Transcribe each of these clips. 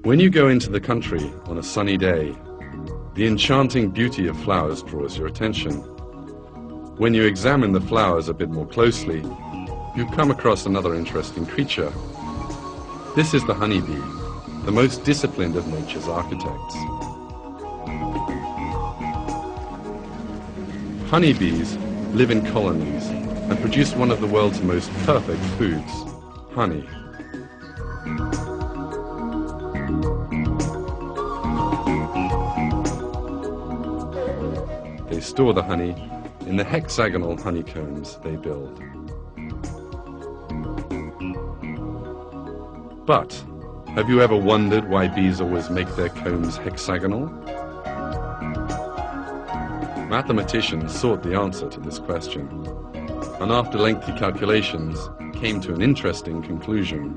When you go into the country on a sunny day, the enchanting beauty of flowers draws your attention. When you examine the flowers a bit more closely, you come across another interesting creature. This is the honeybee, the most disciplined of nature's architects. Honeybees live in colonies and produce one of the world's most perfect foods, honey. They store the honey in the hexagonal honeycombs they build. But have you ever wondered why bees always make their combs hexagonal? Mathematicians sought the answer to this question, and after lengthy calculations came to an interesting conclusion.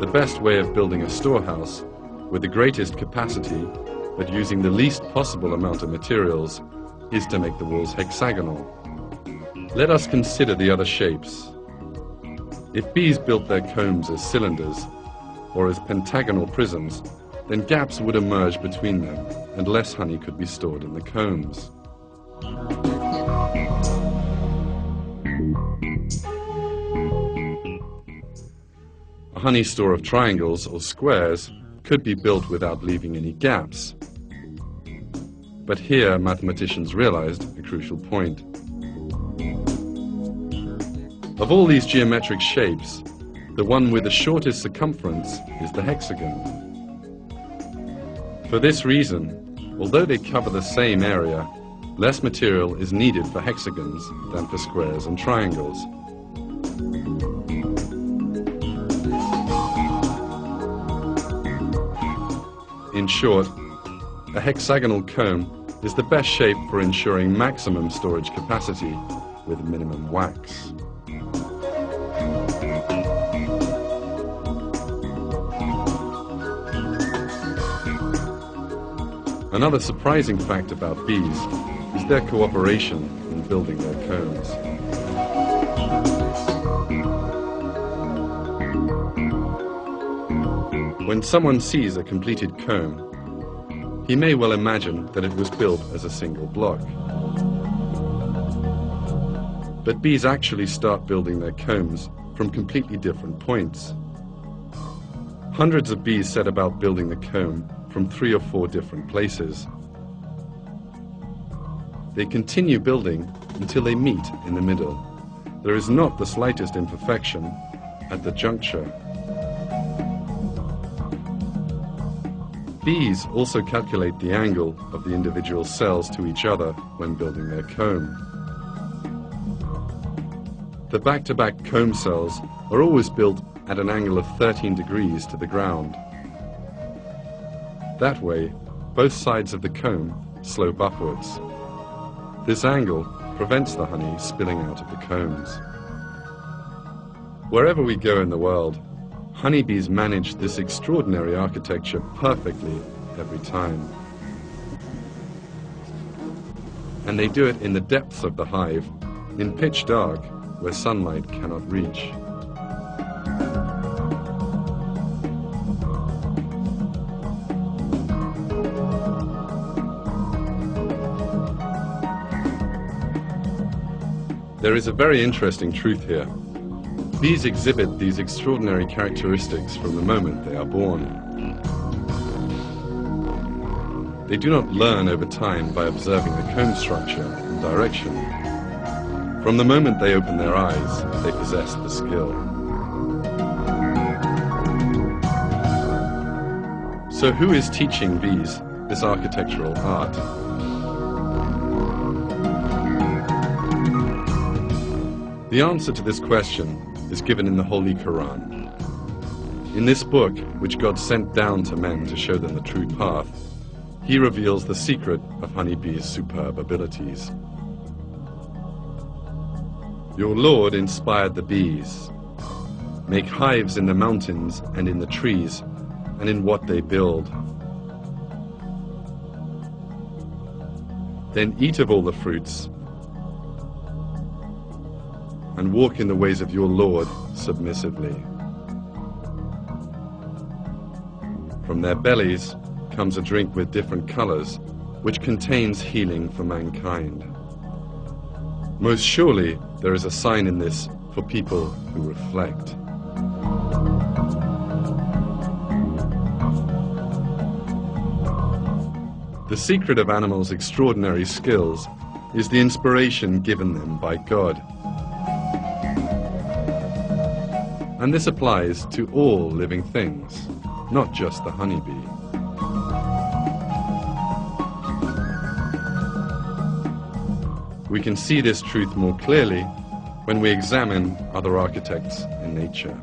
The best way of building a storehouse with the greatest capacity but using the least possible amount of materials is to make the walls hexagonal. Let us consider the other shapes. If bees built their combs as cylinders or as pentagonal prisms, then gaps would emerge between them and less honey could be stored in the combs. A honey store of triangles or squares could be built without leaving any gaps. But here mathematicians realized a crucial point. Of all these geometric shapes, the one with the shortest circumference is the hexagon. For this reason, although they cover the same area, less material is needed for hexagons than for squares and triangles. In short, a hexagonal comb is the best shape for ensuring maximum storage capacity with minimum wax. Another surprising fact about bees is their cooperation in building their combs. When someone sees a completed comb, he may well imagine that it was built as a single block. But bees actually start building their combs from completely different points. Hundreds of bees set about building the comb from 3 or 4 different places. They continue building until they meet in the middle. There is not the slightest imperfection at the juncture. Bees also calculate the angle of the individual cells to each other when building their comb. The back-to-back comb cells are always built at an angle of 13 degrees to the ground. That way, both sides of the comb slope upwards. This angle prevents the honey spilling out of the combs. Wherever we go in the world, honeybees manage this extraordinary architecture perfectly every time. And they do it in the depths of the hive, in pitch dark, where sunlight cannot reach. There is a very interesting truth here. Bees exhibit these extraordinary characteristics from the moment they are born. They do not learn over time by observing the comb structure and direction. From the moment they open their eyes, they possess the skill. So who is teaching bees this architectural art? The answer to this question is given in the Holy Qur'an. In this book, which God sent down to men to show them the true path, He reveals the secret of honeybees' superb abilities. Your Lord inspired the bees. Make hives in the mountains and in the trees and in what they build. Then eat of all the fruits and walk in the ways of your Lord submissively. From their bellies comes a drink with different colors, which contains healing for mankind. Most surely, there is a sign in this for people who reflect. The secret of animals' extraordinary skills is the inspiration given them by God. And this applies to all living things, not just the honeybee. We can see this truth more clearly when we examine other architects in nature.